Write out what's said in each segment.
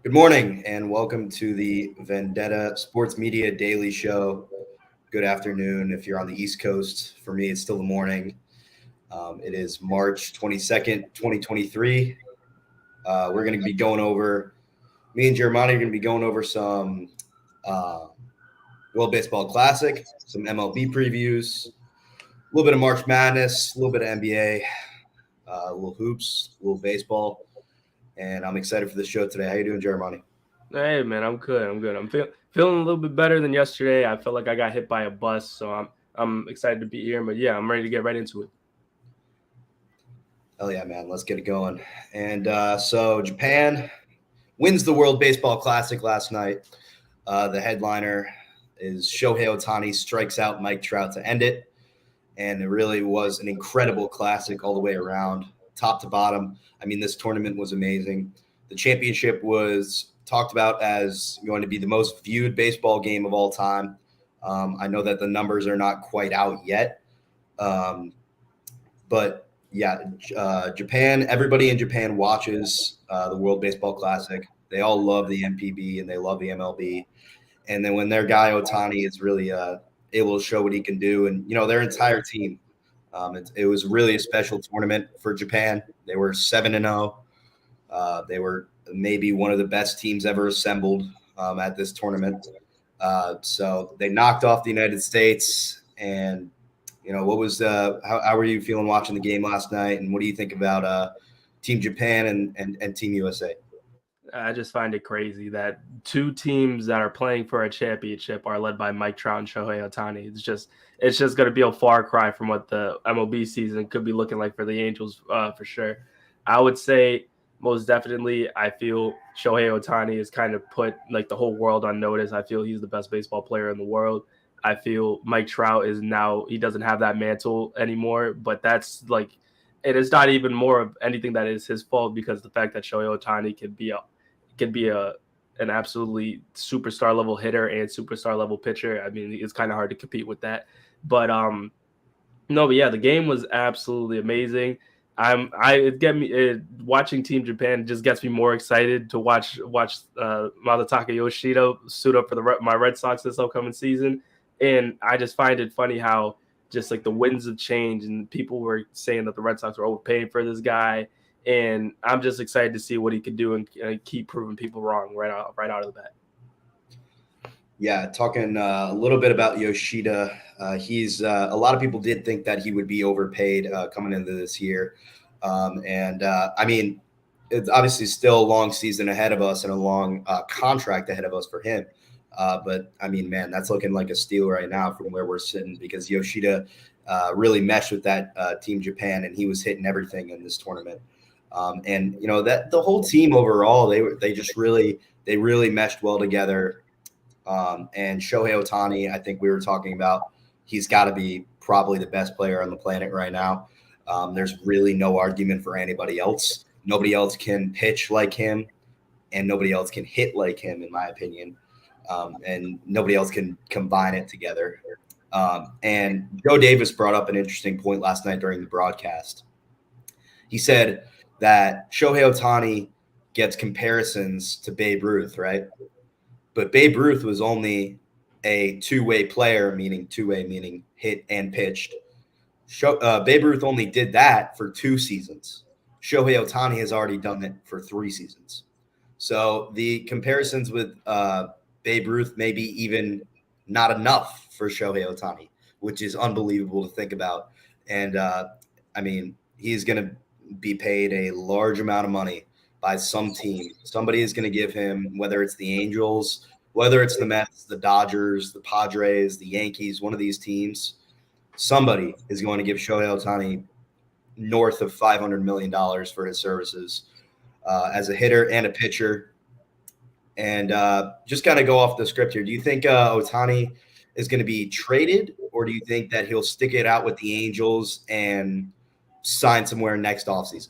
Good morning and welcome to the Vendetta Sports Media Daily Show. Good afternoon if you're on the East Coast. For me, it's still the morning. It is March 22nd, 2023. We're going to be going over, me and Jeremiah are going to be going over some uh, World Baseball Classic, some MLB previews, a little bit of March Madness, a little bit of NBA, a little hoops, a little baseball. And I'm excited for the show today. How you doing, Jeremiah? Hey man, I'm good. I'm good. I'm feeling a little bit better than yesterday. I felt like I got hit by a bus, so I'm excited to be here. But yeah, I'm ready to get right into it. Hell yeah, man. Let's get it going. And so Japan wins the World Baseball Classic last night. The headliner is Shohei Ohtani strikes out Mike Trout to end it. And it really was an incredible classic all the way around, top to bottom. I mean, this tournament was amazing. The championship was talked about as going to be the most viewed baseball game of all time. I know that the numbers are not quite out yet. Um, but yeah, Japan, everybody in Japan watches the World Baseball Classic. They all love the MPB and they love the MLB. And then when their guy Otani is really able to show what he can do, and their entire team, it was really a special tournament for Japan. They were 7-0. They were maybe one of the best teams ever assembled at this tournament. So they knocked off the United States. And what was how were you feeling watching the game last night? And what do you think about Team Japan and Team USA? I just find it crazy that two teams that are playing for a championship are led by Mike Trout and Shohei Ohtani. It's just going to be a far cry from what the MLB season could be looking like for the Angels, for sure. I would say most definitely, I feel Shohei Ohtani has kind of put like the whole world on notice. I feel he's the best baseball player in the world. I feel Mike Trout is now he doesn't have that mantle anymore, but that's like it is not even more of anything that is his fault because the fact that Shohei Ohtani can be a an absolutely superstar level hitter and superstar level pitcher. I mean, it's kind of hard to compete with that. But no, but yeah, the game was absolutely amazing. It get me watching Team Japan just gets me more excited to watch Masataka Yoshida suit up for my Red Sox this upcoming season, and I just find it funny how just like the winds of change and people were saying that the Red Sox were overpaying for this guy, and I'm just excited to see what he could do and keep proving people wrong right out of the bat. Yeah, talking a little bit about Yoshida. He's a lot of people did think that he would be overpaid coming into this year, and I mean, it's obviously still a long season ahead of us and a long contract ahead of us for him. But I mean, man, that's looking like a steal right now from where we're sitting because Yoshida really meshed with that Team Japan and he was hitting everything in this tournament. And that the whole team overall, they really meshed well together. And Shohei Ohtani, I think we were talking about, he's got to be probably the best player on the planet right now. There's really no argument for anybody else. Nobody else can pitch like him, and nobody else can hit like him, in my opinion. And nobody else can combine it together. And Joe Davis brought up an interesting point last night during the broadcast. He said that Shohei Ohtani gets comparisons to Babe Ruth, right? But Babe Ruth was only a two-way player, meaning two-way, meaning hit and pitched. Babe Ruth only did that for 2 seasons. Shohei Ohtani has already done it for 3 seasons. So the comparisons with Babe Ruth may be even not enough for Shohei Ohtani, which is unbelievable to think about. And I mean, he's going to be paid a large amount of money by some team. Somebody is going to give him, whether it's the Angels, whether it's the Mets, the Dodgers, the Padres, the Yankees, one of these teams, somebody is going to give Shohei Ohtani north of $500 million for his services as a hitter and a pitcher. And just kind of go off the script here. Do you think Ohtani is going to be traded, or do you think that he'll stick it out with the Angels and sign somewhere next offseason?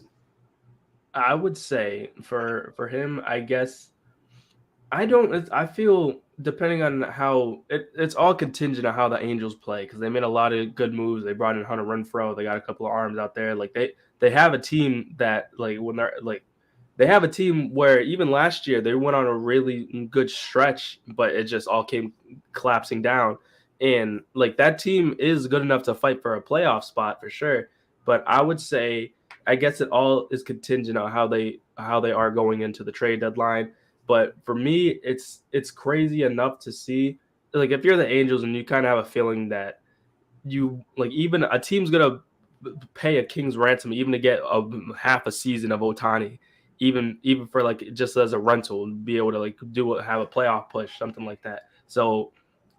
I would say for him, I guess I don't. I feel depending on how it's all contingent on how the Angels play because they made a lot of good moves. They brought in Hunter Renfroe. They got a couple of arms out there. Like they have a team that like when they're like they have a team where even last year they went on a really good stretch, but it just all came collapsing down. And like that team is good enough to fight for a playoff spot for sure. But I would say I guess it all is contingent on how they are going into the trade deadline. But for me, it's crazy enough to see like if you're the Angels and you kind of have a feeling that you like even a team's gonna pay a king's ransom even to get a half a season of Otani, even for like just as a rental, be able to like have a playoff push, something like that. So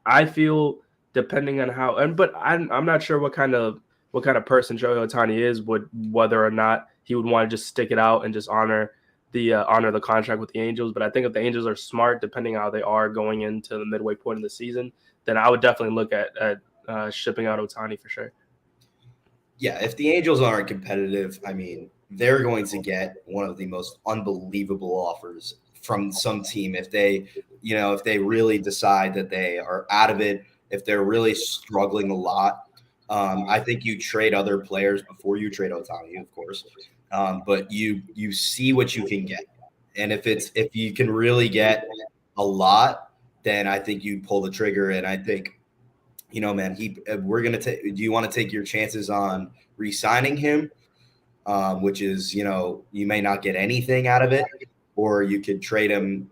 I feel depending on how and but I'm not sure what kind of person Shohei Otani is, would whether or not he would want to just stick it out and just honor the contract with the Angels. But I think if the Angels are smart, depending on how they are going into the midway point in the season, then I would definitely look at shipping out Otani for sure. Yeah, if the Angels aren't competitive, I mean, they're going to get one of the most unbelievable offers from some team if they really decide that they are out of it, if they're really struggling a lot. I think you trade other players before you trade Otani, of course, but you see what you can get, and if you can really get a lot, then I think you pull the trigger, and I think man, we're gonna take. Do you want to take your chances on re-signing him, which is you may not get anything out of it, or you could trade him,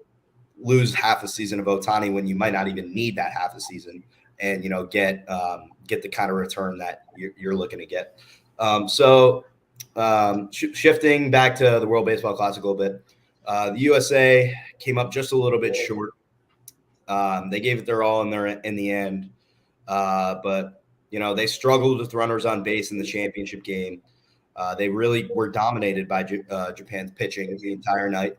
lose half a season of Otani when you might not even need that half a season, and get the kind of return that you're looking to get. Shifting back to the World Baseball Classic a little bit, the USA came up just a little bit short. They gave it their all in the end. But they struggled with runners on base in the championship game. They really were dominated by Japan's pitching the entire night.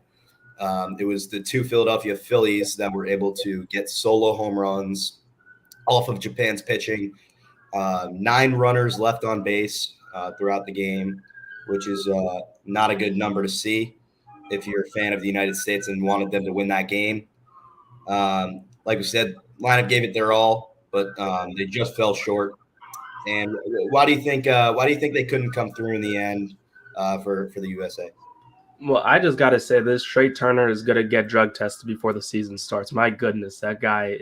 It was the two Philadelphia Phillies that were able to get solo home runs off of Japan's pitching. 9 runners left on base throughout the game, which is not a good number to see if you're a fan of the United States and wanted them to win that game. Like we said, lineup gave it their all, but they just fell short. And why do you think they couldn't come through in the end for the USA? Well, I just gotta say this: Trey Turner is gonna get drug tested before the season starts. My goodness, that guy.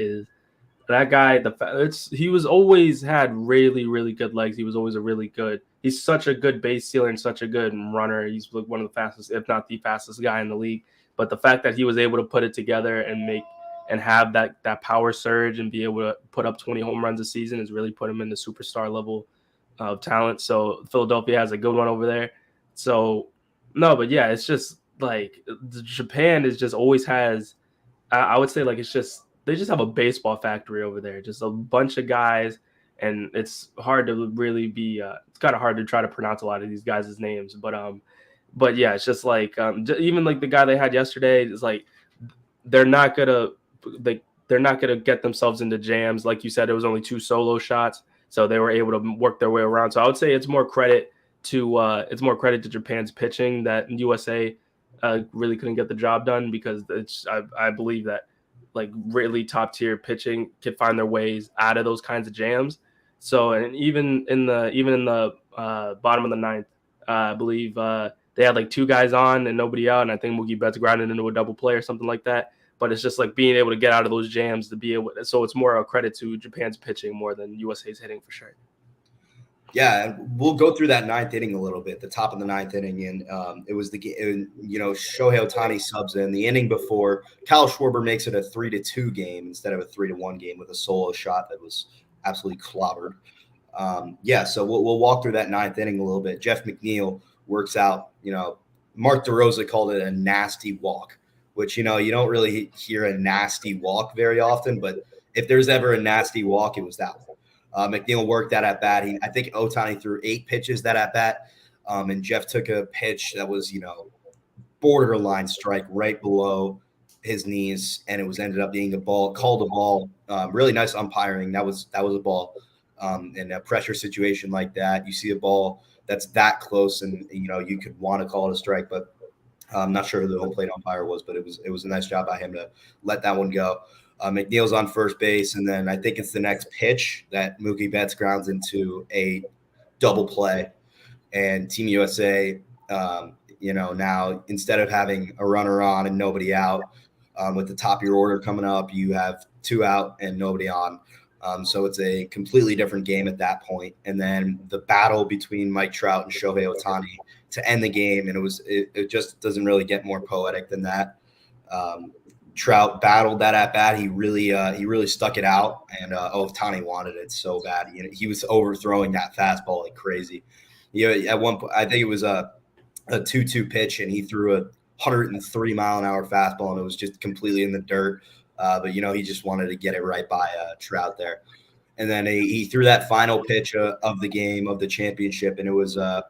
He was always had really really good legs. He was always a really good. He's such a good base stealer and such a good runner. He's like one of the fastest, if not the fastest guy in the league. But the fact that he was able to put it together and have that power surge and be able to put up 20 home runs a season has really put him in the superstar level of talent. So Philadelphia has a good one over there. So no, but yeah, it's just like Japan is just always has. I would say like it's just they just have a baseball factory over there, just a bunch of guys, and it's hard to really be. It's kind of hard to try to pronounce a lot of these guys' names, but yeah, it's just like even like the guy they had yesterday is like they're not gonna they're not gonna get themselves into jams. Like you said, it was only 2 solo shots, so they were able to work their way around. So I would say it's more credit to Japan's pitching that USA really couldn't get the job done, because I believe that like really top tier pitching could find their ways out of those kinds of jams. So and even in the bottom of the ninth, I believe they had like 2 guys on and nobody out, and I think Mookie Betts grounded into a double play or something like that. But it's just like being able to get out of those jams to be able. So it's more a credit to Japan's pitching more than USA's hitting for sure. Yeah, we'll go through that 9th inning a little bit, the top of the 9th inning, and it was Shohei Otani subs in the inning before. Kyle Schwarber makes it a 3-2 game instead of a 3-1 game with a solo shot that was absolutely clobbered. So we'll walk through that 9th inning a little bit. Jeff McNeil works out. Mark DeRosa called it a nasty walk, which you don't really hear a nasty walk very often, but if there's ever a nasty walk, it was that one. McNeil worked that at bat. I think Otani threw 8 pitches that at bat, and Jeff took a pitch that was, borderline strike right below his knees, and it was ended up being a ball. Called a ball. Really nice umpiring. That was a ball. In a pressure situation like that, you see a ball that's that close, and you could want to call it a strike, but I'm not sure who the home plate umpire was, but it was a nice job by him to let that one go. McNeil's on first base, and then I think it's the next pitch that Mookie Betts grounds into a double play, and Team USA now instead of having a runner on and nobody out, with the top of your order coming up, you have 2 out and nobody on. So it's a completely different game at that point. And then the battle between Mike Trout and Shohei Ohtani to end the game, and it just doesn't really get more poetic than that. Trout battled that at bat. He really stuck it out, and Ohtani wanted it so bad. He was overthrowing that fastball like crazy. At one point, I think it was a 2-2 pitch, and he threw a 103-mile-an-hour fastball, and it was just completely in the dirt. But he just wanted to get it right by Trout there. And then he threw that final pitch of the game, of the championship, and it was a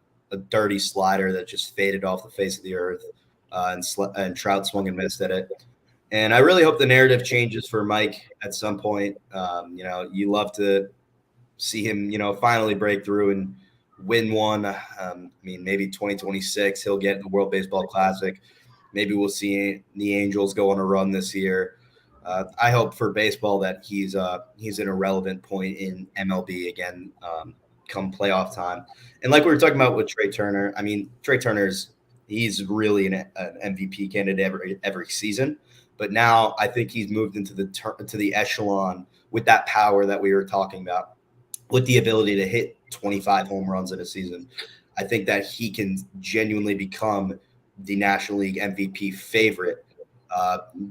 dirty slider that just faded off the face of the earth, and Trout swung and missed at it. And I really hope the narrative changes for Mike at some point. You love to see him, finally break through and win one. Maybe 2026 he'll get the World Baseball Classic. Maybe we'll see the Angels go on a run this year. I hope for baseball that he's an irrelevant point in MLB again, come playoff time. And like we were talking about with Trey Turner, Trey he's really an MVP candidate every season. But now I think he's moved into the echelon with that power that we were talking about, with the ability to hit 25 home runs in a season. I think that he can genuinely become the National League MVP favorite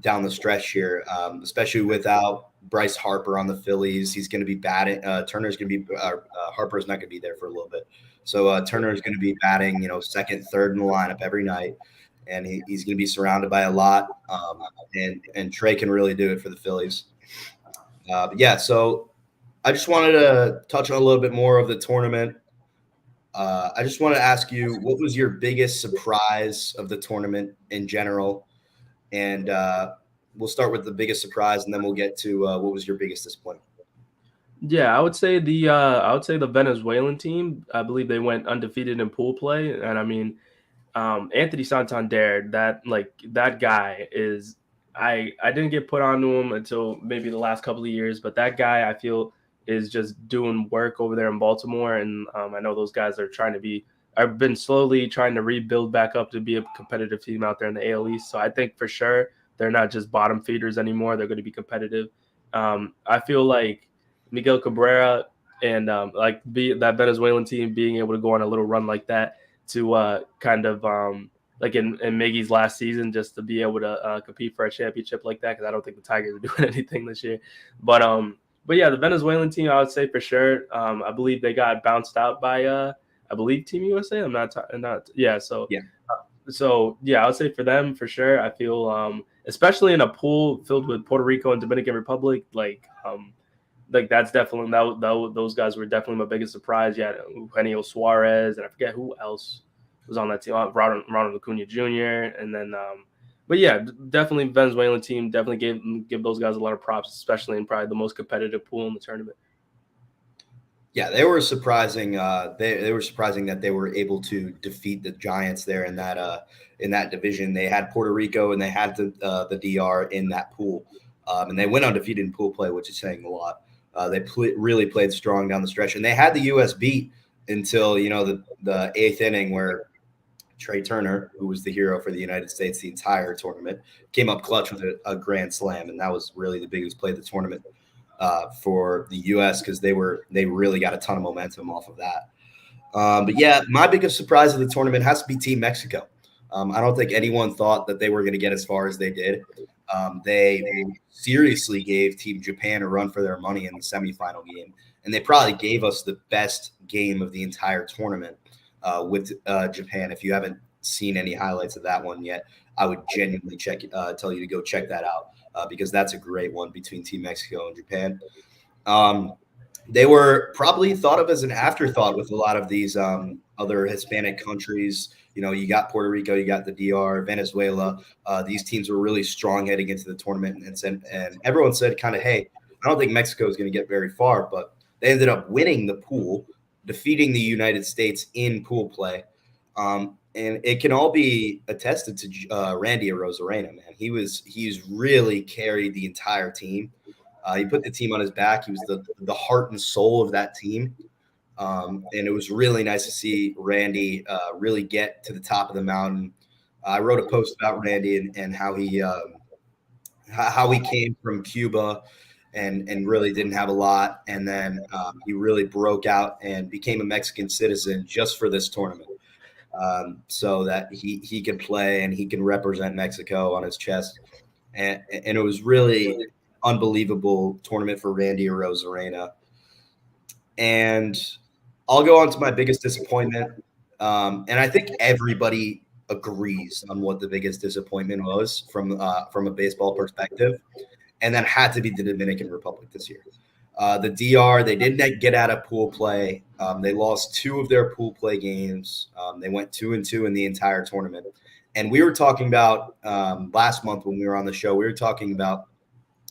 down the stretch here, especially without Bryce Harper on the Phillies. He's going to be batting. Turner's going to be Harper's not going to be there for a little bit. So Turner's going to be batting, second, third in the lineup every night. And he's going to be surrounded by a lot, and Trey can really do it for the Phillies. So I just wanted to touch on a little bit more of the tournament. I just want to ask you, what was your biggest surprise of the tournament in general? And we'll start with the biggest surprise, and then we'll get to what was your biggest disappointment. Yeah, I would say the Venezuelan team. I believe they went undefeated in pool play, and Anthony Santander, that guy is. I didn't get put onto him until maybe the last couple of years, but that guy I feel is just doing work over there in Baltimore, and I know those guys I've been slowly trying to rebuild back up to be a competitive team out there in the AL East. So I think for sure they're not just bottom feeders anymore; they're going to be competitive. I feel like Miguel Cabrera and that Venezuelan team being able to go on a little run like that to kind of like in Miggy's last season, just to be able to compete for a championship like that, because I don't think the Tigers are doing anything this year. But yeah, the Venezuelan team, I would say for sure. I believe they got bounced out by I believe Team USA. So I would say for them for sure. I feel especially in a pool filled with Puerto Rico and Dominican Republic, that's definitely those guys were definitely my biggest surprise. Yeah, Eugenio Suarez, and I forget who else was on that team. Ronald Acuna Jr. And then, but yeah, definitely Venezuelan team. Definitely give those guys a lot of props, especially in probably the most competitive pool in the tournament. Yeah, they were surprising. They were surprising that they were able to defeat the Giants there in that division. They had Puerto Rico and they had the DR in that pool, and they went undefeated in pool play, which is saying a lot. They really played strong down the stretch, and they had the U.S. beat until the eighth inning, where Trey Turner, who was the hero for the United States the entire tournament, came up clutch with a grand slam, and that was really the biggest play of the tournament for the U.S. because they really got a ton of momentum off of that. But yeah, my biggest surprise of the tournament has to be Team Mexico. I don't think anyone thought that they were going to get as far as they did. They seriously gave Team Japan a run for their money in the semifinal game, and they probably gave us the best game of the entire tournament with Japan. If you haven't seen any highlights of that one yet, I would genuinely tell you to go check that out because that's a great one between Team Mexico and Japan. They were probably thought of as an afterthought with a lot of these other Hispanic countries. You got Puerto Rico, you got the DR, Venezuela. These teams were really strong heading into the tournament, and everyone said kind of, hey, I don't think Mexico is going to get very far, but they ended up winning the pool, defeating the United States in pool play. And it can all be attested to Randy Arozarena, man. He's really carried the entire team. He put the team on his back. He was the heart and soul of that team. And it was really nice to see Randy really get to the top of the mountain. I wrote a post about Randy and how he came from Cuba and really didn't have a lot, and then he really broke out and became a Mexican citizen just for this tournament, so that he could play and he can represent Mexico on his chest, and it was really unbelievable tournament for Randy Arozarena. And I'll go on to my biggest disappointment, and I think everybody agrees on what the biggest disappointment was from a baseball perspective, and that had to be the Dominican Republic this year. The DR, they didn't get out of pool play. They lost two of their pool play games. They went 2-2 in the entire tournament. And we were talking about last month when we were on the show, we were talking about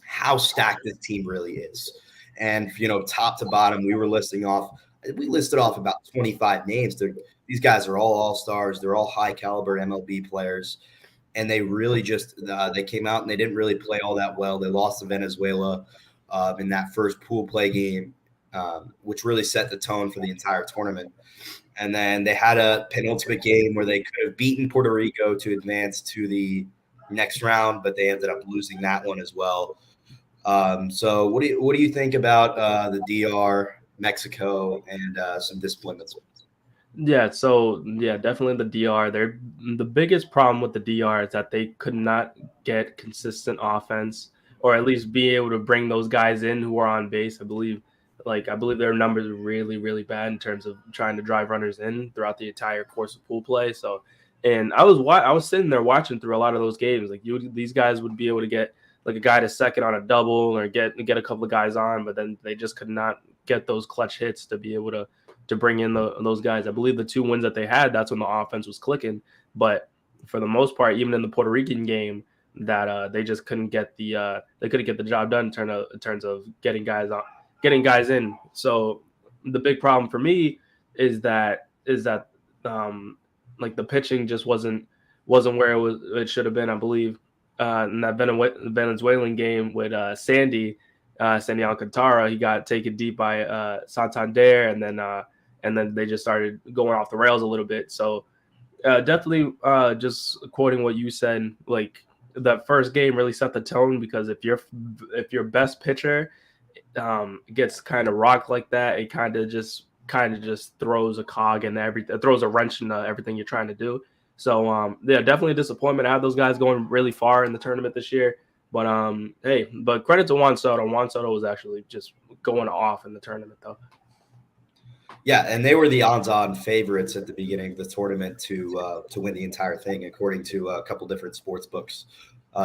how stacked this team really is. And, top to bottom, we listed off about 25 names. These guys are all stars. They're all high caliber MLB players. And they really just they came out and they didn't really play all that well. They lost to Venezuela in that first pool play game, which really set the tone for the entire tournament. And then they had a penultimate game where they could have beaten Puerto Rico to advance to the next round, but they ended up losing that one as well. So what do you think about the DR, Mexico, and some disappointments? Yeah, so yeah, definitely the DR. They're the biggest problem with the DR is that they could not get consistent offense, or at least be able to bring those guys in who are on base. I believe their numbers are really, really bad in terms of trying to drive runners in throughout the entire course of pool play. So, and I was sitting there watching through a lot of those games. These guys would be able to get like a guy to second on a double or get a couple of guys on, but then they just could not get those clutch hits to be able to bring in those guys. I believe the 2 wins that they had, that's when the offense was clicking. But for the most part, even in the Puerto Rican game, that they just couldn't get the job done in terms of getting guys in. So the big problem for me is that like the pitching just wasn't where it should have been. I believe in that Venezuelan game with Sandy Alcantara, he got taken deep by Santander, and then they just started going off the rails a little bit. So definitely, just quoting what you said, like that first game really set the tone, because if your best pitcher gets kind of rocked like that, it kind of just throws a cog in everything, throws a wrench in everything you're trying to do. So yeah, definitely a disappointment. I had those guys going really far in the tournament this year. But hey, but credit to Juan Soto. Juan Soto was actually just going off in the tournament, though. Yeah, and they were the odds-on favorites at the beginning of the tournament to win the entire thing, according to a couple different sports books.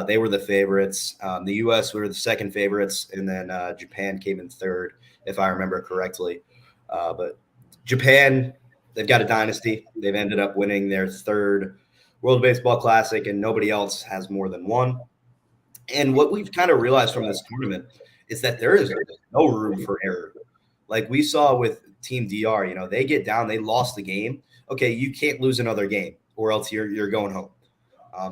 They were the favorites. The U.S. were the second favorites, and then Japan came in third, if I remember correctly. But Japan, they've got a dynasty. They've ended up winning their third World Baseball Classic, and nobody else has more than one. And what we've kind of realized from this tournament is that there is no room for error. Like we saw with Team DR, they get down, they lost the game. Okay, you can't lose another game, or else you're going home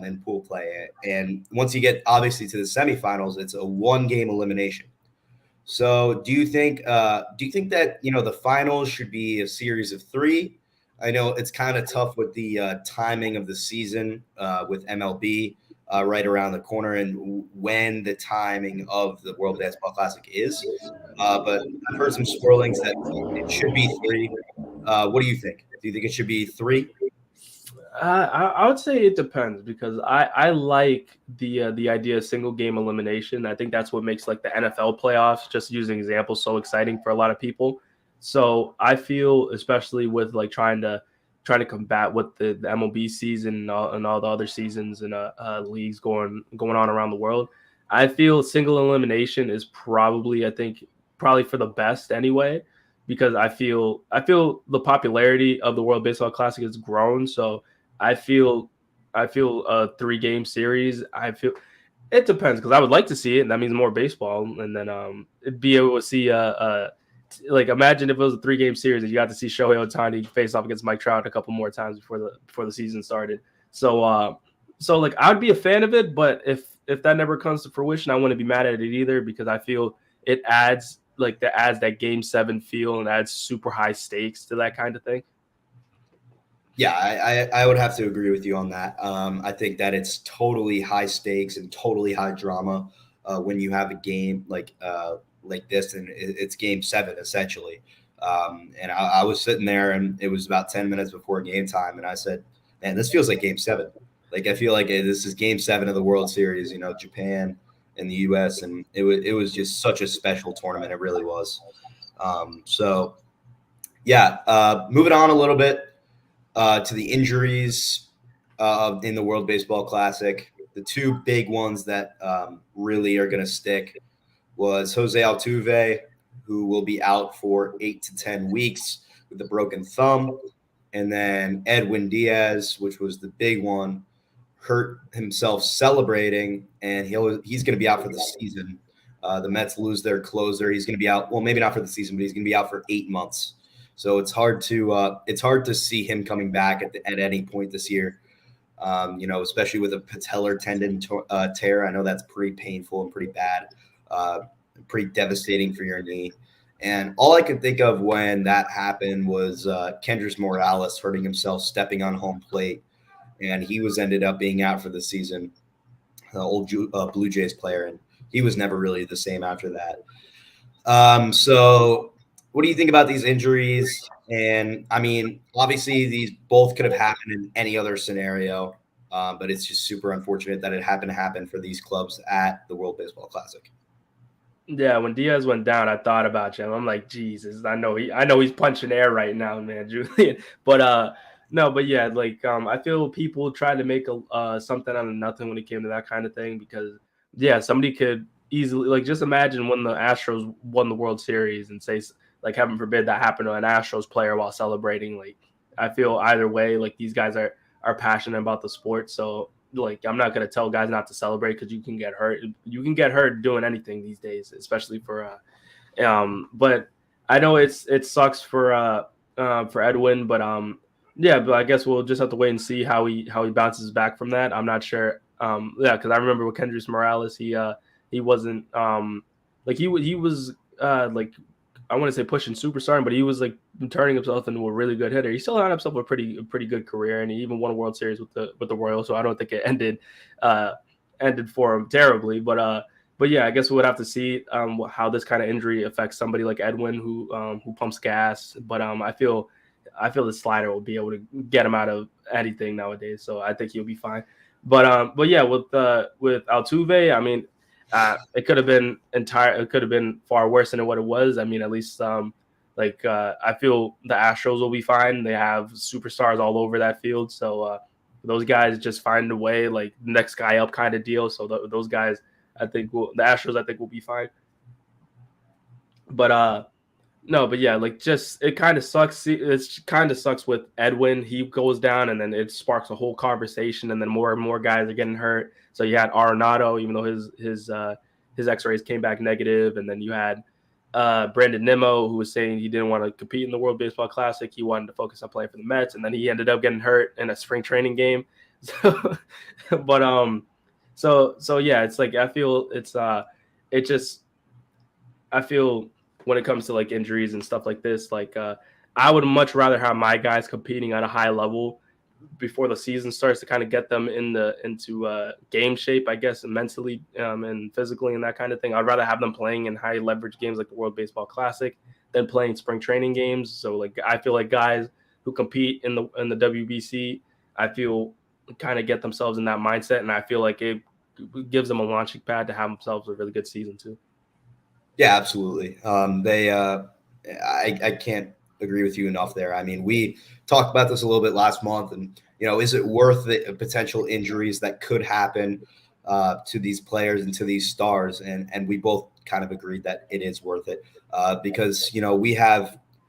in pool play. And once you get obviously to the semifinals, it's a 1-game elimination. So do you think that the finals should be a series of 3? I know it's kind of tough with the timing of the season with MLB right around the corner and when the timing of the World Baseball Classic is. But I've heard some swirlings that it should be 3. What do you think? Do you think it should be 3? I would say it depends, because I like the idea of single game elimination. I think that's what makes like the NFL playoffs, just using examples, so exciting for a lot of people. So I feel, especially with like trying to combat what the MLB season and all the other seasons and leagues going on around the world, I feel single elimination is probably for the best anyway, because I feel the popularity of the World Baseball Classic has grown. So I feel a 3-game series. I feel it depends, because I would like to see it, and that means more baseball, and then be able to see like imagine if it was a 3-game series and you got to see Shohei Ohtani face off against Mike Trout a couple more times before the season started. So like I'd be a fan of it, but if that never comes to fruition, I wouldn't be mad at it either, because I feel it adds like that adds that game 7 feel and adds super high stakes to that kind of thing? Yeah, I would have to agree with you on that. I think that it's totally high stakes and totally high drama when you have a game like this, and it's game 7 essentially. And I was sitting there, and it was about 10 minutes before game time, and I said, "Man, this feels like game 7. Like I feel like this is game 7 of the World Series. You know, Japan and the U.S. And it was just such a special tournament. It really was. So yeah, moving on a little bit to the injuries in the World Baseball Classic. The two big ones that really are going to stick was Jose Altuve, who will be out for 8 to 10 weeks with a broken thumb, and then Edwin Diaz, which was the big one, hurt himself celebrating, and he's going to be out for the season. The Mets lose their closer. He's going to be out. Well, maybe not for the season, but he's going to be out for 8 months. So it's hard to see him coming back at any point this year. Especially with a patellar tendon tear. I know that's pretty painful and pretty bad, pretty devastating for your knee. And all I could think of when that happened was Kendrys Morales hurting himself stepping on home plate, and he ended up being out for the season. The old Blue Jays player, and he was never really the same after that. So what do you think about these injuries? And I mean, obviously, these both could have happened in any other scenario, but it's just super unfortunate that it happened to happen for these clubs at the World Baseball Classic. Yeah, when Diaz went down, I thought about you. I'm like, Jesus, I know he's punching air right now, man, Julian. But no, but yeah, like I feel people tried to make something out of nothing when it came to that kind of thing because yeah, somebody could easily like just imagine when the Astros won the World Series and say like heaven forbid that happened to an Astros player while celebrating. Like I feel either way, like these guys are passionate about the sport, so like I'm not gonna tell guys not to celebrate because you can get hurt. You can get hurt doing anything these days, especially for but I know it sucks for Edwin, but yeah, but I guess we'll just have to wait and see how he bounces back from that. I'm not sure. Yeah, because I remember with Kendrys Morales, he wasn't like he was like I want to say pushing superstar, but he was like turning himself into a really good hitter. He still had himself a pretty good career, and he even won a World Series with the Royals. So I don't think it ended for him terribly. But yeah, I guess we would have to see how this kind of injury affects somebody like Edwin who pumps gas. But I feel the slider will be able to get him out of anything nowadays. So I think he'll be fine. But yeah, with Altuve, I mean. It could have been far worse than what it was. I mean, at least I feel the Astros will be fine. They have superstars all over that field, so those guys just find a way, like next guy up kind of deal. So those guys, the Astros will be fine. But no, but yeah, like just it kind of sucks. It kind of sucks with Edwin. He goes down, and then it sparks a whole conversation, and then more and more guys are getting hurt. So you had Arenado, even though his X-rays came back negative, and then you had Brandon Nimmo, who was saying he didn't want to compete in the World Baseball Classic. He wanted to focus on playing for the Mets, and then he ended up getting hurt in a spring training game. So, but so yeah, it's like I feel it just I feel when it comes to like injuries and stuff like this, like I would much rather have my guys competing at a high level before the season starts to kind of get them into game shape, I guess, mentally and physically and that kind of thing. I'd rather have them playing in high leverage games like the World Baseball Classic than playing spring training games. So like I feel like guys who compete in the WBC, I feel kind of get themselves in that mindset, and I feel like it gives them a launching pad to have themselves a really good season too. Yeah, absolutely. I can't agree with you enough there. I mean, we talked about this a little bit last month, and is it worth the potential injuries that could happen to these players and to these stars? And we both kind of agreed that it is worth it because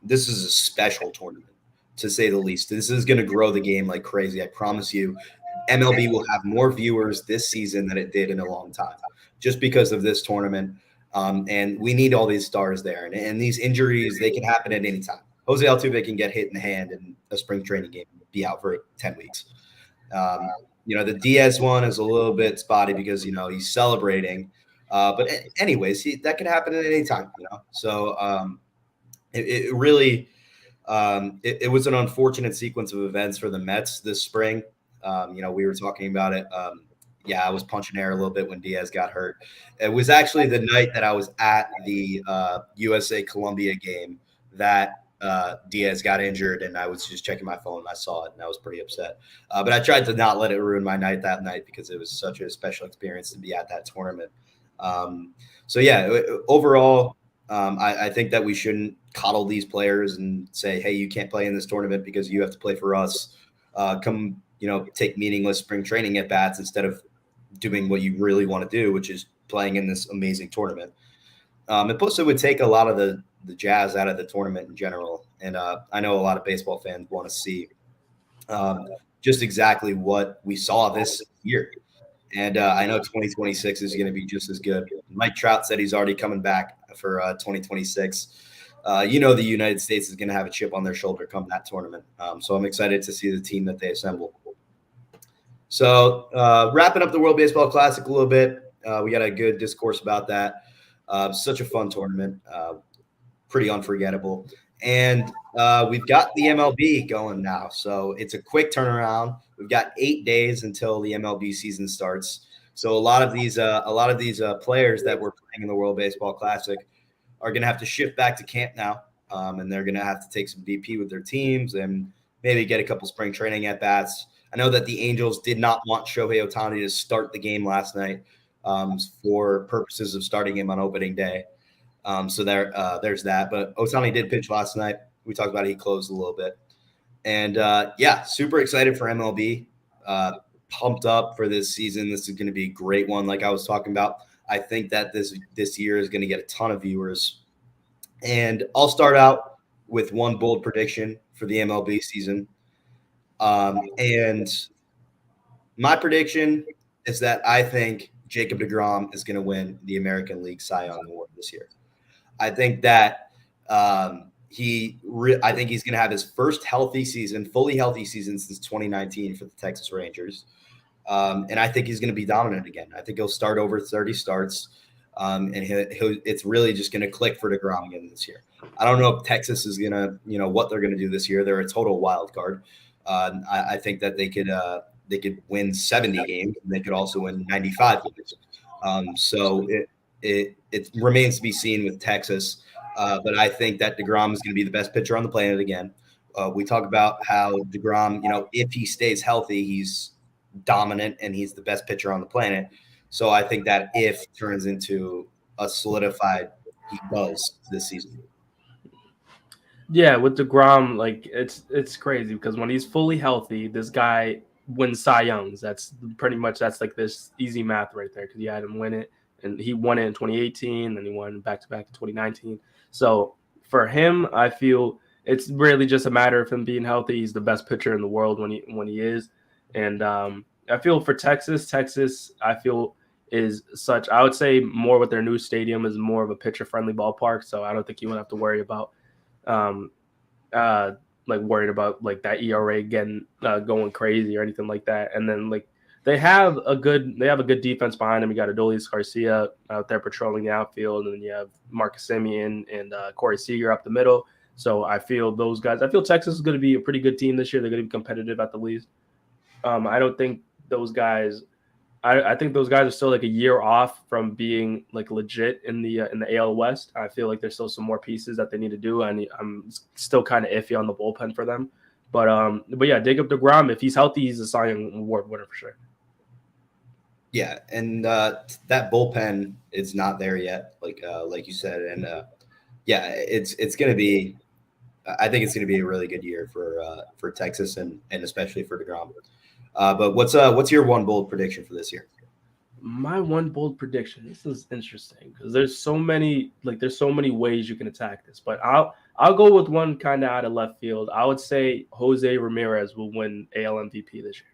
this is a special tournament to say the least. This is going to grow the game like crazy. I promise you. MLB will have more viewers this season than it did in a long time, just because of this tournament. And we need all these stars there. And these injuries, they can happen at any time. Jose Altuve can get hit in the hand in a spring training game and be out for 10 weeks. The Diaz one is a little bit spotty because, he's celebrating. Anyways, that could happen at any time, So it really it was an unfortunate sequence of events for the Mets this spring. We were talking about it. I was punching air a little bit when Diaz got hurt. It was actually the night that I was at the USA Colombia game that Diaz got injured, and I was just checking my phone and I saw it, and I was pretty upset. But I tried to not let it ruin my night that night because it was such a special experience to be at that tournament. Overall, I think that we shouldn't coddle these players and say, hey, you can't play in this tournament because you have to play for us. Take meaningless spring training at bats instead of doing what you really want to do, which is playing in this amazing tournament. And plus, it would take a lot of the jazz out of the tournament in general. And I know a lot of baseball fans want to see just exactly what we saw this year. And I know 2026 is going to be just as good. Mike Trout said he's already coming back for 2026. The United States is going to have a chip on their shoulder come that tournament. So I'm excited to see the team that they assemble. So wrapping up the World Baseball Classic a little bit, we got a good discourse about that. Such a fun tournament, pretty unforgettable. And we've got the MLB going now. So it's a quick turnaround. We've got 8 days until the MLB season starts. So a lot of these players that were playing in the World Baseball Classic are going to have to shift back to camp now, and they're going to have to take some BP with their teams and maybe get a couple spring training at bats. I know that the Angels did not want Shohei Ohtani to start the game last night for purposes of starting him on opening day. So there's that. But Ohtani did pitch last night. We talked about it. He closed a little bit. And, super excited for MLB. Pumped up for this season. This is going to be a great one, like I was talking about. I think that this year is going to get a ton of viewers. And I'll start out with one bold prediction for the MLB season. And my prediction is that I think Jacob deGrom is going to win the American League Cy Young Award this year. I think that I think he's going to have his first fully healthy season since 2019 for the Texas Rangers. And I think he's going to be dominant again. I think he'll start over 30 starts, and it's really just going to click for deGrom again this year. I don't know if Texas is going to, what they're going to do this year. They're a total wild card. I think that they could win 70 games, and they could also win 95 games. So it remains to be seen with Texas. But I think that deGrom is going to be the best pitcher on the planet again. We talk about how deGrom, if he stays healthy, he's dominant and he's the best pitcher on the planet. So I think that if turns into a solidified he does this season. Yeah, with deGrom, it's crazy because when he's fully healthy, this guy wins Cy Youngs. That's like this easy math right there because you had him win it, and he won it in 2018, and he won back-to-back in 2019. So for him, I feel it's really just a matter of him being healthy. He's the best pitcher in the world when he is, and I feel for Texas, I feel is such. I would say more with their new stadium is more of a pitcher-friendly ballpark. So I don't think you would have to worry about worried about that ERA getting going crazy or anything like that. And then they have a good defense behind them. You got Adolis Garcia out there patrolling the outfield, and then you have Marcus Semien and Corey Seager up the middle. So I feel Texas is going to be a pretty good team this year. They're going to be competitive at the least. I don't think those guys. I think those guys are still a year off from being legit in the AL West. I feel like there's still some more pieces that they need to do, and I'm still kind of iffy on the bullpen for them. But yeah, Jacob deGrom, if he's healthy, he's a Cy Young Award winner for sure. Yeah, and that bullpen is not there yet, like you said, and it's going to be. I think it's going to be a really good year for Texas and especially for deGrom. But what's your one bold prediction for this year? My one bold prediction. This is interesting because there's so many ways you can attack this. But I'll go with one kind of out of left field. I would say Jose Ramirez will win AL MVP this year.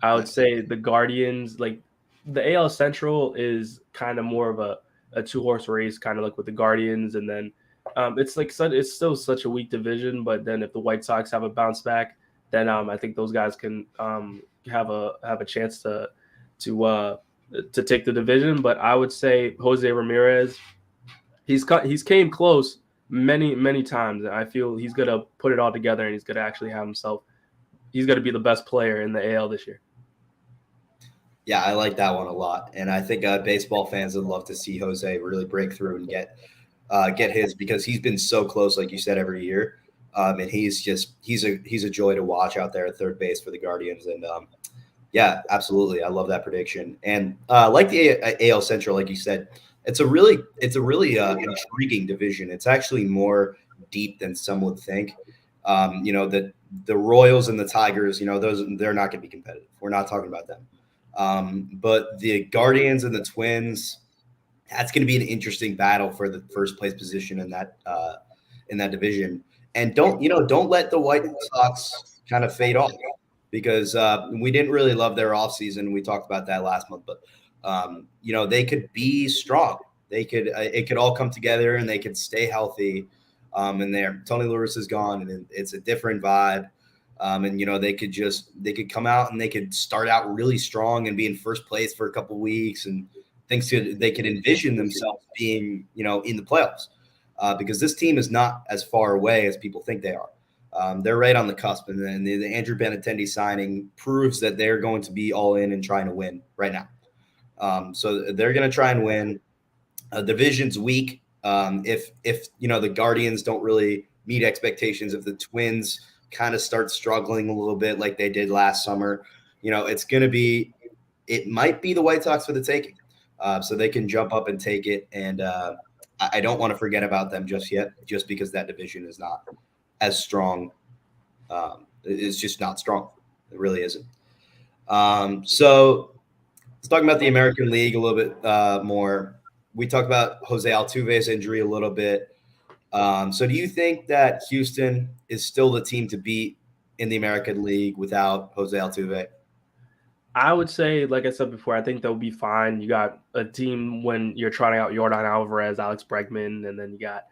I would say the Guardians, the AL Central is kind of more of a two-horse race, kind of like with the Guardians, and then it's still such a weak division. But then if the White Sox have a bounce back, then I think those guys can have a chance to to take the division, but I would say Jose Ramirez. He's came close many times. I feel he's gonna put it all together and he's gonna actually have himself. He's gonna be the best player in the AL this year. Yeah, I like that one a lot, and I think baseball fans would love to see Jose really break through and get his, because he's been so close, like you said, every year. And he's a joy to watch out there at third base for the Guardians. And yeah, absolutely, I love that prediction. And like the AL Central, like you said, it's a really intriguing division. It's actually more deep than some would think. That the Royals and the Tigers, they're not going to be competitive. We're not talking about them. But the Guardians and the Twins, that's going to be an interesting battle for the first place position in that division. And don't let the White Sox kind of fade off, because we didn't really love their offseason. We talked about that last month, but they could be strong. They could it could all come together and they could stay healthy. And there, Tony Lewis is gone, and it's a different vibe. And they could come out and they could start out really strong and be in first place for a couple of weeks, and they could envision themselves being in the playoffs, because this team is not as far away as people think they are. They're right on the cusp, and then the Andrew Benintendi signing proves that they're going to be all in and trying to win right now. So they're going to try and win. Division's weak. If the Guardians don't really meet expectations, if the Twins kind of start struggling a little bit like they did last summer, it might be the White Sox for the taking. So they can jump up and take it. And I don't want to forget about them just yet, just because that division is not as strong. It's just not strong. It really isn't. So let's talk about the American League a little bit more. We talked about Jose Altuve's injury a little bit. So do you think that Houston is still the team to beat in the American League without Jose Altuve? I would say, like I said before, I think they'll be fine. You got a team when you're trying out Yordan Alvarez, Alex Bregman, and then you got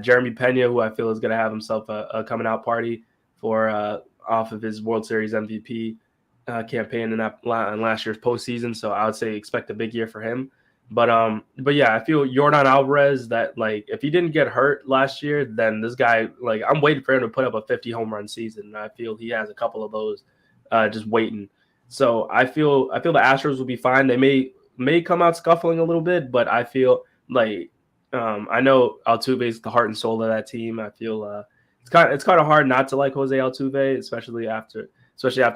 Jeremy Pena, who I feel is going to have himself a coming out party for off of his World Series MVP campaign in last year's postseason. So I would say expect a big year for him. But yeah, I feel Yordan Alvarez, that like if he didn't get hurt last year, then this guy, like, I'm waiting for him to put up a 50 home run season. And I feel he has a couple of those just waiting. So I feel the Astros will be fine. They may come out scuffling a little bit, but I feel like I know Altuve is the heart and soul of that team. I feel it's kind of hard not to like Jose Altuve, especially after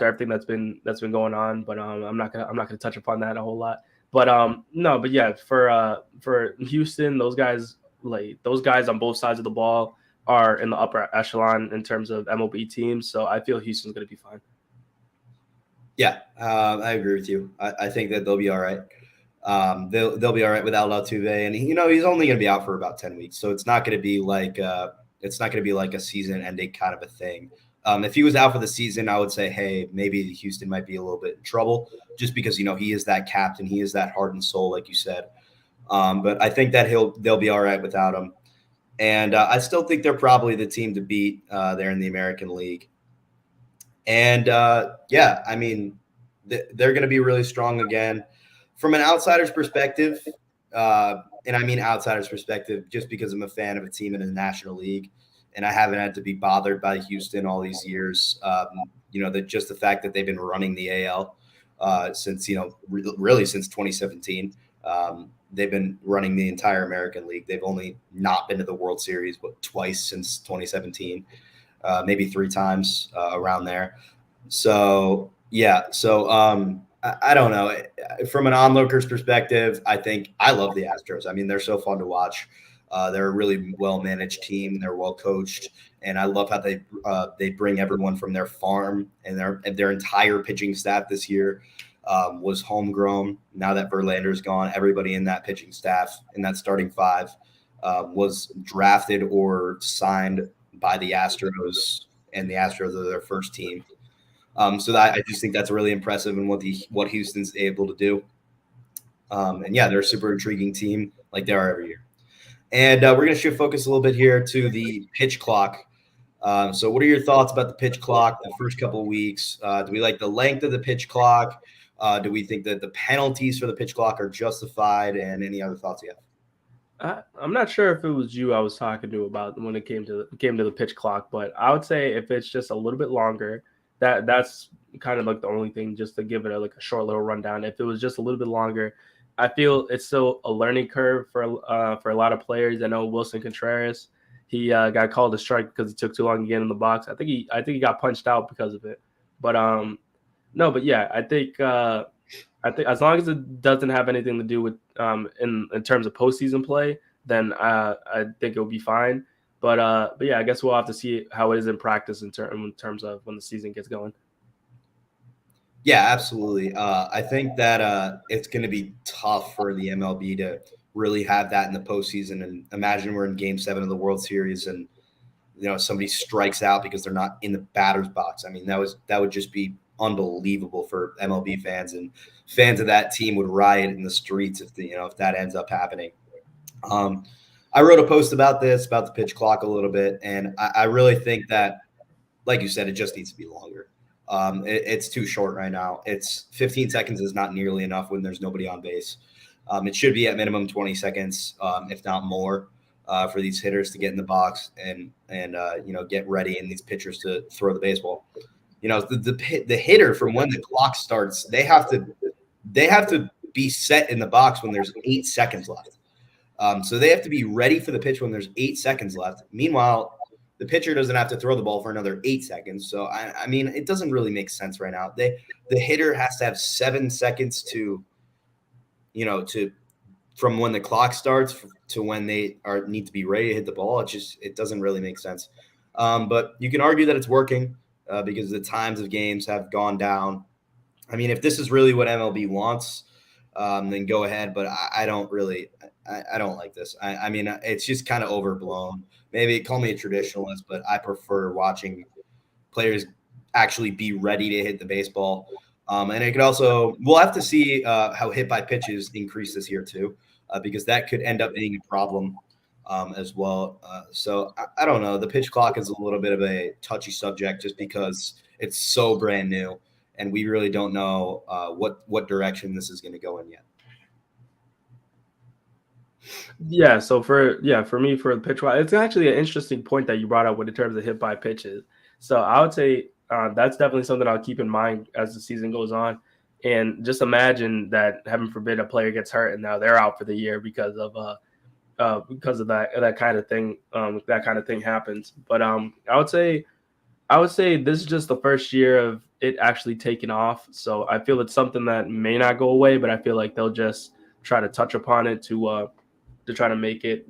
everything that's been going on. But I'm not gonna touch upon that a whole lot. But but yeah, for Houston, those guys on both sides of the ball are in the upper echelon in terms of MLB teams. So I feel Houston's going to be fine. Yeah, I agree with you. I think that they'll be all right. They'll be all right without Altuve, and he's only going to be out for about 10 weeks, so it's not going to be like a season-ending kind of a thing. If he was out for the season, I would say, hey, maybe Houston might be a little bit in trouble, just because he is that captain, he is that heart and soul, like you said. But I think that they'll be all right without him, and I still think they're probably the team to beat there in the American League. And yeah, I mean, they're going to be really strong again. From an outsider's perspective, and I mean outsider's perspective, just because I'm a fan of a team in the National League, and I haven't had to be bothered by Houston all these years. Just the fact that they've been running the AL since really since 2017. They've been running the entire American League. They've only not been to the World Series twice since 2017. Maybe 3 times around there. So, yeah. So, I don't know. From an onlooker's perspective, I think I love the Astros. I mean, they're so fun to watch. They're a really well-managed team. They're well-coached. And I love how they bring everyone from their farm, and their entire pitching staff this year was homegrown. Now that Verlander's gone, everybody in that pitching staff, in that starting 5, was drafted or signed by the Astros, and the Astros are their first team. So I just think that's really impressive in what Houston's able to do. And yeah, they're a super intriguing team, like they are every year. And we're going to shift focus a little bit here to the pitch clock. So what are your thoughts about the pitch clock the first couple of weeks? Do we like the length of the pitch clock? Do we think that the penalties for the pitch clock are justified? And any other thoughts you have? I'm not sure if it was you I was talking to about when it came to the pitch clock, but I would say if it's just a little bit longer, that's kind of like the only thing, just to give it like a short little rundown. If it was just a little bit longer, I feel it's still a learning curve for a lot of players. I know Wilson Contreras, he got called a strike because he took too long to get in the box. I think he got punched out because of it. But no, but yeah, I think as long as it doesn't have anything to do with in terms of postseason play, then I think it'll be fine. But yeah, I guess we'll have to see how it is in practice in terms of when the season gets going. Yeah, absolutely. I think that it's going to be tough for the MLB to really have that in the postseason. And imagine we're in Game 7 of the World Series, and somebody strikes out because they're not in the batter's box. I mean, that would just be unbelievable for MLB fans, and fans of that team would riot in the streets if that ends up happening. I wrote a post about the pitch clock a little bit, and I really think that, like you said, it just needs to be longer. It's too short right now. It's 15 seconds is not nearly enough when there's nobody on base. It should be at minimum 20 seconds, if not more, for these hitters to get in the box and get ready, and these pitchers to throw the baseball. The hitter, from when the clock starts, they have to be set in the box when there's 8 seconds left. So they have to be ready for the pitch when there's 8 seconds left. Meanwhile, the pitcher doesn't have to throw the ball for another 8 seconds. So I mean, it doesn't really make sense right now. The hitter has to have 7 seconds to from when the clock starts to when they need to be ready to hit the ball. It doesn't really make sense. But you can argue that it's working because the times of games have gone down. I mean, if this is really what MLB wants, then go ahead. But I don't really, I don't like this. I mean, it's just kind of overblown. Maybe call me a traditionalist, but I prefer watching players actually be ready to hit the baseball. And it could also, we'll have to see how hit by pitches increase this year too, because that could end up being a problem as well. So I don't know. The pitch clock is a little bit of a touchy subject just because it's so brand new, and we really don't know what direction this is going to go in yet. Yeah, so for me for the pitch clock, it's actually an interesting point that you brought up in terms of hit by pitches. So I would say that's definitely something I'll keep in mind as the season goes on. And just imagine that, heaven forbid, a player gets hurt and now they're out for the year because of that kind of thing. That kind of thing happens. But I would say this is just the first year of it actually taking off. So I feel it's something that may not go away, but I feel like they'll just try to touch upon it to try to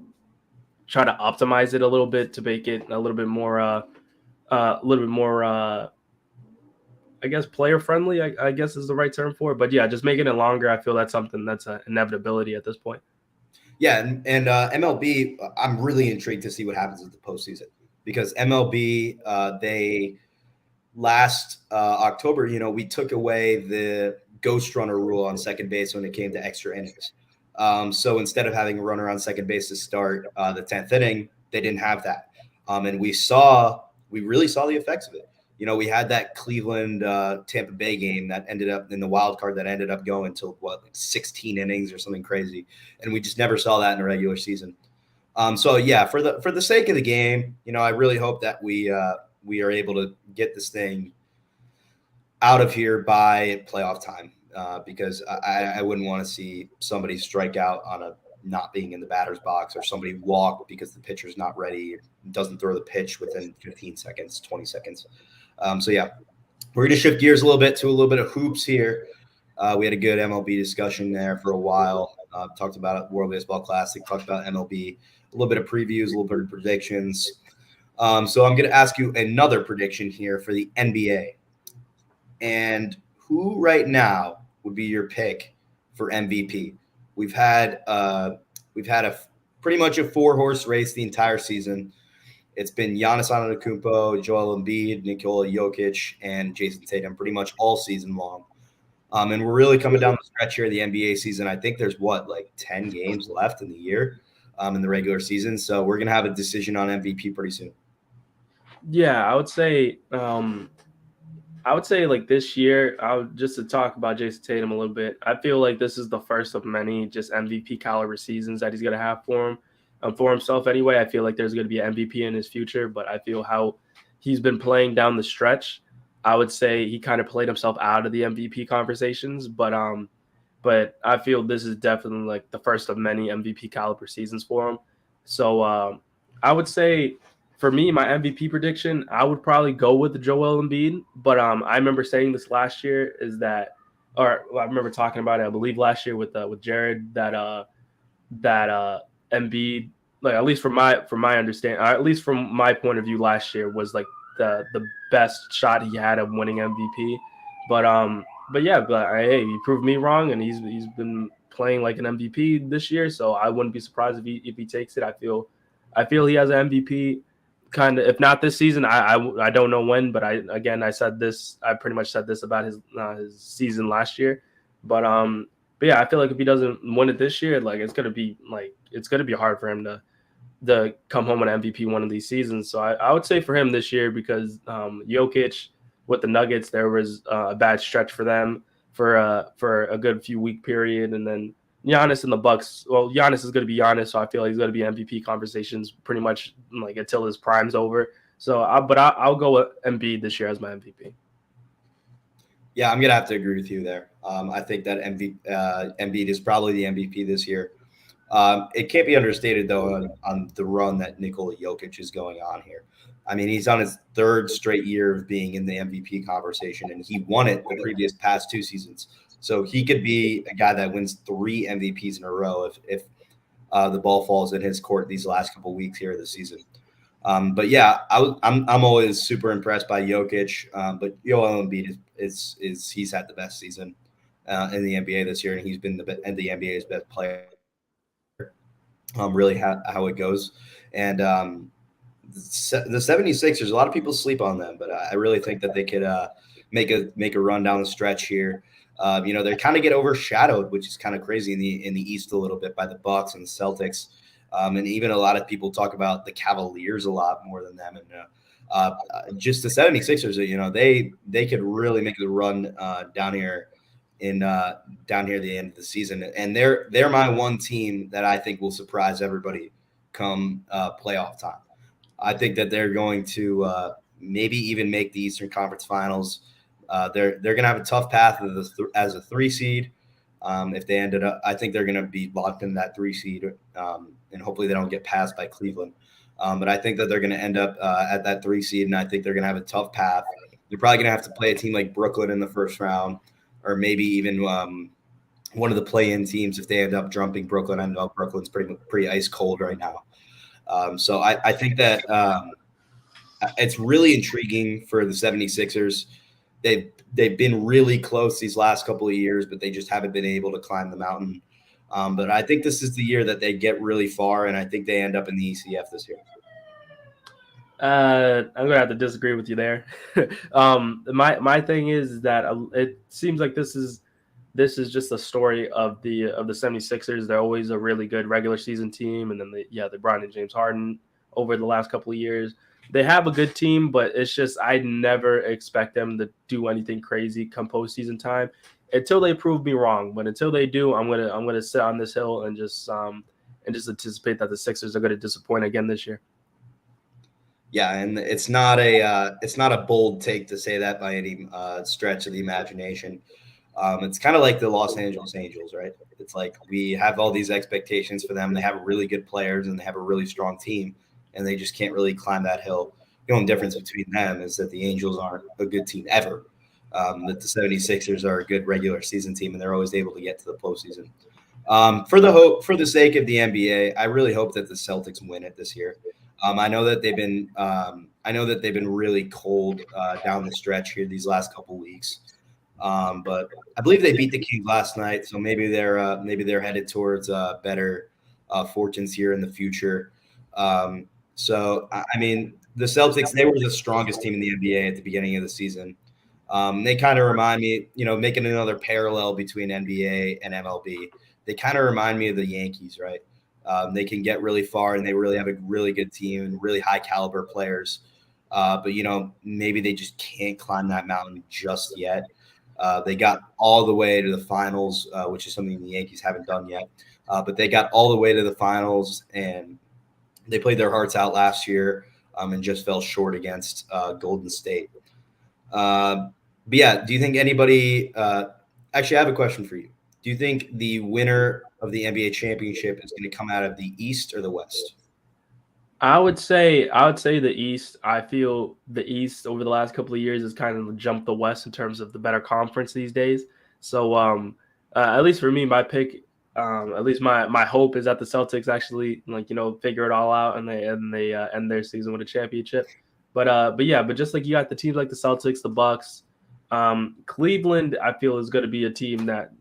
try to optimize it a little bit to make it a little bit more I guess player friendly, I guess is the right term for it. But yeah, just making it longer, I feel that's something that's an inevitability at this point. Yeah, and MLB, I'm really intrigued to see what happens with the postseason, because MLB, they last October, we took away the ghost runner rule on second base when it came to extra innings. So instead of having a runner on second base to start the 10th inning, they didn't have that. And we really saw the effects of it. We had that Cleveland Tampa Bay game that ended up in the wild card that ended up going till like 16 innings or something crazy, and we just never saw that in the regular season. So yeah, for the sake of the game, I really hope that we are able to get this thing out of here by playoff time, because I wouldn't want to see somebody strike out on a not being in the batter's box, or somebody walk because the pitcher's not ready, doesn't throw the pitch within 15 seconds, 20 seconds. So yeah, we're going to shift gears a little bit to a little bit of hoops here. We had a good MLB discussion there for a while. Talked about World Baseball Classic, talked about MLB, a little bit of previews, a little bit of predictions. So I'm going to ask you another prediction here for the NBA. And who right now would be your pick for MVP? We've had a pretty much a 4-horse race the entire season. It's been Giannis Antetokounmpo, Joel Embiid, Nikola Jokic, and Jason Tatum pretty much all season long. And we're really coming down the stretch here of the NBA season. I think there's 10 games left in the year in the regular season. So we're going to have a decision on MVP pretty soon. Yeah, I would say I would say like this year, just to talk about Jason Tatum a little bit. I feel like this is the first of many just MVP caliber seasons that he's gonna have for himself. Anyway, I feel like there's gonna be an MVP in his future, but I feel how he's been playing down the stretch. I would say he kind of played himself out of the MVP conversations, but I feel this is definitely like the first of many MVP caliber seasons for him. So I would say for me, my MVP prediction, I would probably go with the Joel Embiid. But I remember saying this last year is that, or I remember talking about it, I believe last year with Jared that Embiid, like at least from my understanding, or at least from my point of view, last year was like the best shot he had of winning MVP. But yeah, but hey, he proved me wrong, and he's been playing like an MVP this year. So I wouldn't be surprised if he takes it. I feel he has an MVP kind of, if not this season, I don't know when, but I pretty much said this about his season last year, but but yeah, I feel like if he doesn't win it this year, like it's gonna be hard for him to come home with an MVP one of these seasons. So I would say for him this year, because Jokic with the Nuggets, there was a bad stretch for them for a good few week period, and then Giannis and the Bucks. Well, Giannis is going to be Giannis, so I feel like he's going to be MVP conversations pretty much like until his prime's over. So, I'll go with Embiid this year as my MVP. Yeah, I'm gonna have to agree with you there. I think that Embiid is probably the MVP this year. It can't be understated though on the run that Nikola Jokic is going on here. I mean, he's on his third straight year of being in the MVP conversation, and he won it the previous past 2 seasons. So he could be a guy that wins 3 MVPs in a row if the ball falls in his court these last couple weeks here of the season. But yeah, I'm always super impressed by Jokic. But Joel Embiid is he's had the best season in the NBA this year, and he's been the NBA's best player. Really how it goes, and the 76ers. A lot of people sleep on them, but I really think that they could make a run down the stretch here. They kind of get overshadowed, which is kind of crazy in the East a little bit by the Bucks and the Celtics. And even a lot of people talk about the Cavaliers a lot more than them. And just the 76ers, they could really make the run down here at the end of the season. And they're my one team that I think will surprise everybody come playoff time. I think that they're going to maybe even make the Eastern Conference Finals. They're going to have a tough path as a 3 seed. If they ended up, I think they're going to be locked in that 3 seed, and hopefully they don't get passed by Cleveland. But I think that they're going to end up at that 3 seed, and I think they're going to have a tough path. They're probably going to have to play a team like Brooklyn in the first round, or maybe even one of the play-in teams if they end up jumping Brooklyn. I know Brooklyn's pretty ice cold right now. So I think that it's really intriguing for the 76ers. They've been really close these last couple of years, but they just haven't been able to climb the mountain. But I think this is the year that they get really far, and I think they end up in the ECF this year. I'm gonna have to disagree with you there. My thing is that it seems like this is just a story of the 76ers. They're always a really good regular season team, and then they brought in James Harden over the last couple of years. They have a good team, but it's just I never expect them to do anything crazy come postseason time until they prove me wrong. But until they do, I'm gonna sit on this hill and just anticipate that the Sixers are gonna disappoint again this year. Yeah, and it's not a bold take to say that by any stretch of the imagination. It's kind of like the Los Angeles Angels, right? It's like we have all these expectations for them. They have really good players and they have a really strong team, and they just can't really climb that hill. The only difference between them is that the Angels aren't a good team ever. That the 76ers are a good regular season team, and they're always able to get to the postseason. For the sake of the NBA, I really hope that the Celtics win it this year. I know that they've been really cold down the stretch here these last couple weeks. But I believe they beat the Kings last night, so maybe they're headed towards better fortunes here in the future. So I mean, the Celtics, they were the strongest team in the NBA at the beginning of the season. They kind of remind me, making another parallel between NBA and MLB. They kind of remind me of the Yankees, right? They can get really far, and they really have a really good team and really high caliber players. But maybe they just can't climb that mountain just yet. They got all the way to the finals, which is something the Yankees haven't done yet. But they got all the way to the finals, and they played their hearts out last year, and just fell short against Golden State. But yeah, do you think anybody? Actually, I have a question for you. Do you think the winner of the NBA championship is going to come out of the East or the West? I would say the East. I feel the East over the last couple of years has kind of jumped the West in terms of the better conference these days. So at least for me, my pick, at least my hope is that the Celtics actually figure it all out and they end their season with a championship. But just like you got the teams like the Celtics, the Bucks, Cleveland, I feel is going to be a team that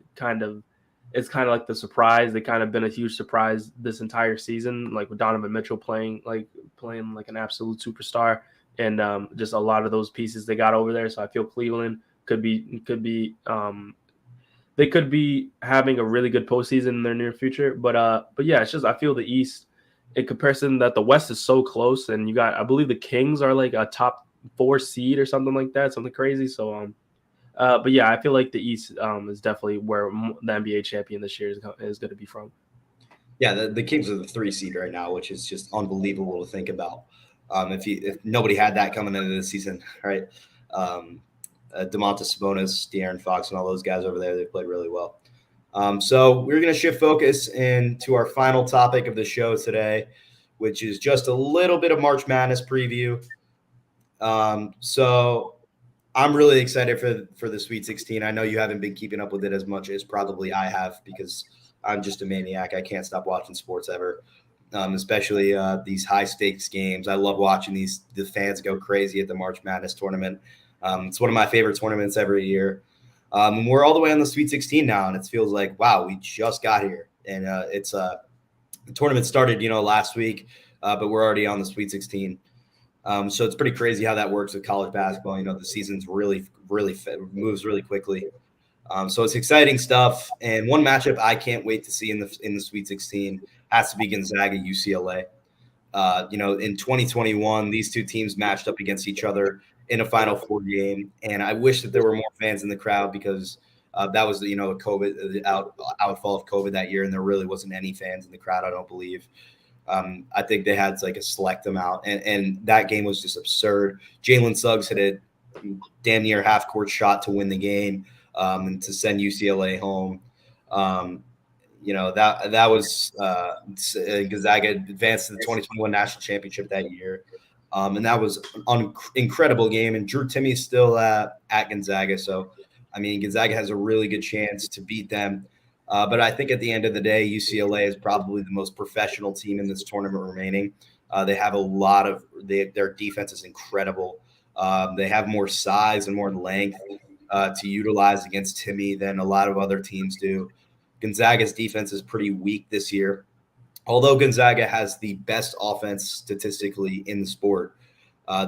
it's kind of like the surprise. They kind of been a huge surprise this entire season, like with Donovan Mitchell playing like an absolute superstar, and just a lot of those pieces they got over there. So I feel Cleveland they could be having a really good postseason in their near future. But yeah, it's just I feel the East in comparison that the West is so close, and you got I believe the Kings are like a top 4 seed or something like that, something crazy. So but yeah, I feel like the East is definitely where the NBA champion this year is going to be from. Yeah, the Kings are the 3 seed right now, which is just unbelievable to think about. If nobody had that coming into the season, right? Domantas Sabonis, De'Aaron Fox, and all those guys over there, they played really well. So we're going to shift focus into our final topic of the show today, which is just a little bit of March Madness preview. So I'm really excited for the Sweet 16. I know you haven't been keeping up with it as much as probably I have because I'm just a maniac. I can't stop watching sports ever, especially these high stakes games. I love watching the fans go crazy at the March Madness tournament. It's one of my favorite tournaments every year. And we're all the way on the Sweet 16 now, and it feels like, wow, we just got here. And the tournament started, last week, but we're already on the Sweet 16. So it's pretty crazy how that works with college basketball. The season's really moves really quickly. So it's exciting stuff. And one matchup I can't wait to see in the Sweet 16 has to be Gonzaga UCLA. In 2021, these two teams matched up against each other in a Final Four game, and I wish that there were more fans in the crowd because that was the outfall of COVID that year, and there really wasn't any fans in the crowd. I don't believe. I think they had like a select amount, and that game was just absurd. Jalen Suggs hit a damn near half court shot to win the game and to send UCLA home. That was Gonzaga advanced to the 2021 national championship that year. And that was an incredible game. And Drew Timmy's still at Gonzaga. So, Gonzaga has a really good chance to beat them. But I think at the end of the day, UCLA is probably the most professional team in this tournament remaining. They have their defense is incredible. They have more size and more length to utilize against Timmy than a lot of other teams do. Gonzaga's defense is pretty weak this year. Although Gonzaga has the best offense statistically in the sport,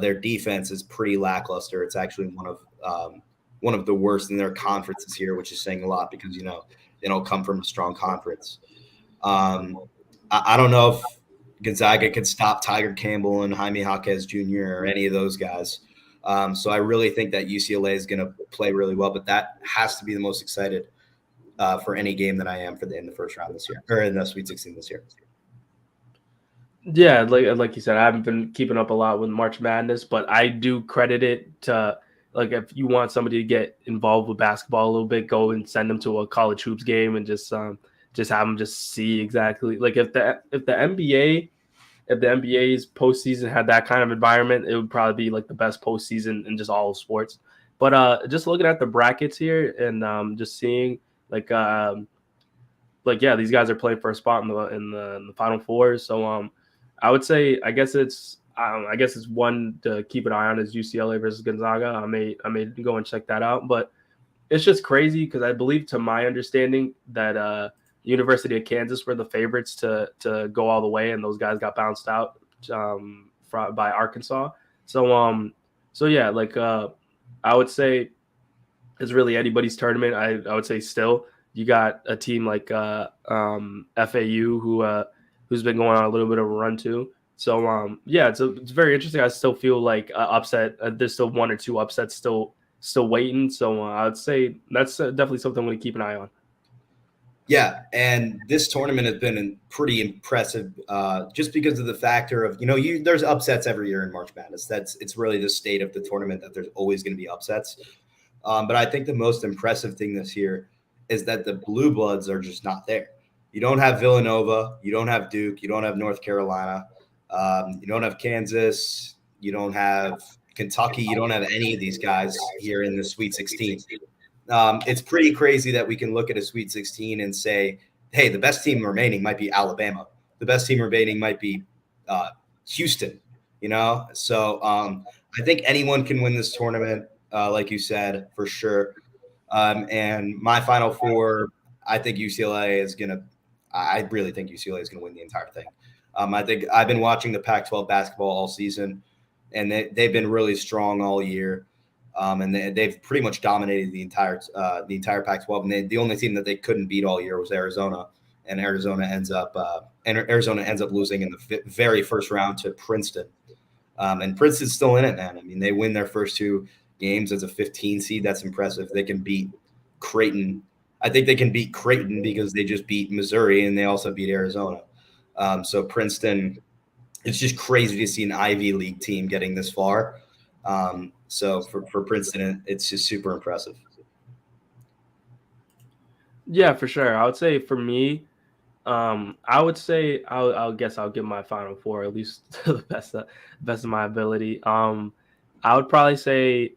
their defense is pretty lackluster. It's actually one of the worst in their conference this year, which is saying a lot because they don't come from a strong conference. I don't know if Gonzaga could stop Tiger Campbell and Jaime Jaquez Jr. or any of those guys. So I really think that UCLA is going to play really well, but that has to be the most excited for any game that I am in the first round this year or in the Sweet 16 this year. Yeah, like you said, I haven't been keeping up a lot with March Madness, but I do credit it to if you want somebody to get involved with basketball a little bit, go and send them to a college hoops game and just have them just see exactly if the NBA's postseason had that kind of environment, it would probably be like the best postseason in just all of sports. But just looking at the brackets here and just seeing yeah, these guys are playing for a spot in the Final Four. So I would say I guess it's one to keep an eye on is UCLA versus Gonzaga. I may go and check that out, but it's just crazy because I believe, to my understanding, that University of Kansas were the favorites to go all the way, and those guys got bounced out by Arkansas. So yeah, I would say it's really anybody's tournament. I would say still you got a team like FAU who's been going on a little bit of a run too. So yeah, it's very interesting. I still feel like upset. There's still one or two upsets still waiting. So I would say that's definitely something I'm going to keep an eye on. Yeah, and this tournament has been pretty impressive, just because of the factor of there's upsets every year in March Madness. It's really the state of the tournament that there's always going to be upsets. But I think the most impressive thing this year is that the blue bloods are just not there. You don't have Villanova, you don't have Duke, you don't have North Carolina, you don't have Kansas, you don't have Kentucky, you don't have any of these guys here in the Sweet 16. It's pretty crazy that we can look at a Sweet 16 and say, hey, the best team remaining might be Alabama. The best team remaining might be Houston, So I think anyone can win this tournament, like you said, for sure. And my Final Four, I think UCLA is going to – I really think UCLA is going to win the entire thing. I think I've been watching the Pac-12 basketball all season, and they've been really strong all year. And they've pretty much dominated the entire Pac-12. And the only team that they couldn't beat all year was Arizona, and Arizona ends up losing in the very first round to Princeton. And Princeton's still in it, man. I mean, they win their first two games as a 15 seed. That's impressive. They can beat Creighton. I think they can beat Creighton because they just beat Missouri and they also beat Arizona. So Princeton, it's just crazy to see an Ivy League team getting this far. So for Princeton, it's just super impressive. Yeah, for sure. I would say for me, I would say I'll guess I'll give my Final Four at least to the best of my ability. I would probably say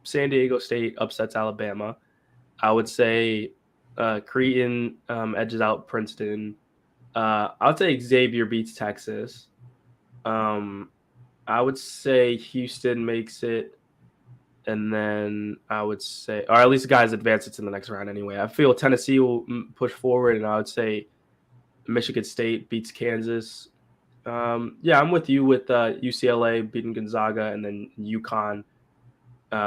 San Diego State upsets Alabama. I would say Creighton edges out Princeton. I would say Xavier beats Texas. I would say Houston makes it, and then I would say, or at least guys advance it to the next round anyway. I feel Tennessee will push forward, and I would say Michigan State beats Kansas. Yeah, I'm with you with UCLA beating Gonzaga, and then UConn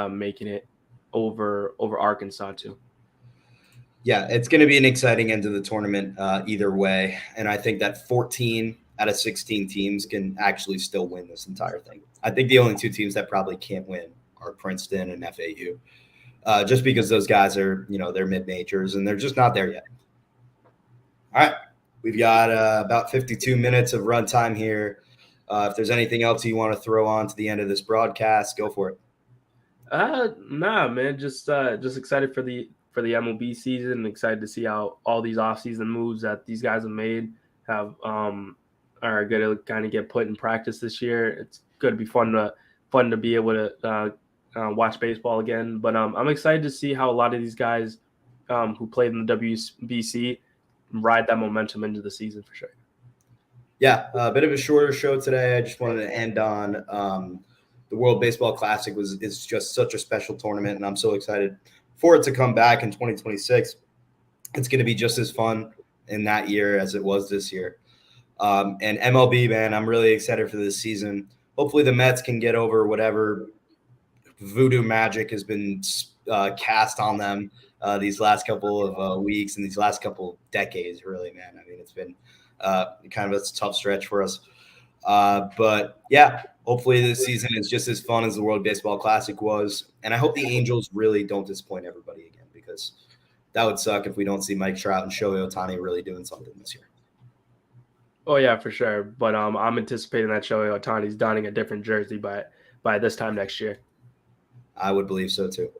making it over Arkansas too. Yeah, it's going to be an exciting end to the tournament either way. And I think that 14 out of 16 teams can actually still win this entire thing. I think the only two teams that probably can't win are Princeton and FAU, just because those guys are, they're mid-majors and they're just not there yet. All right. We've got about 52 minutes of runtime here. If there's anything else you want to throw on to the end of this broadcast, go for it. Nah, man. Just excited for the MLB season and excited to see how all these offseason moves that these guys have made are going to kind of get put in practice this year. It's going to be fun to be able to watch baseball again. But I'm excited to see how a lot of these guys who played in the WBC ride that momentum into the season for sure. Yeah, a bit of a shorter show today. I just wanted to end on the World Baseball Classic is just such a special tournament, and I'm so excited for it to come back in 2026. It's going to be just as fun in that year as it was this year. And MLB, man, I'm really excited for this season. Hopefully the Mets can get over whatever voodoo magic has been cast on them these last couple of weeks and these last couple of decades, really, man. I mean, it's been kind of a tough stretch for us. But, yeah, hopefully this season is just as fun as the World Baseball Classic was. And I hope the Angels really don't disappoint everybody again, because that would suck if we don't see Mike Trout and Shohei Ohtani really doing something this year. Oh, yeah, for sure. But I'm anticipating that Shohei Ohtani's donning a different jersey by this time next year. I would believe so, too.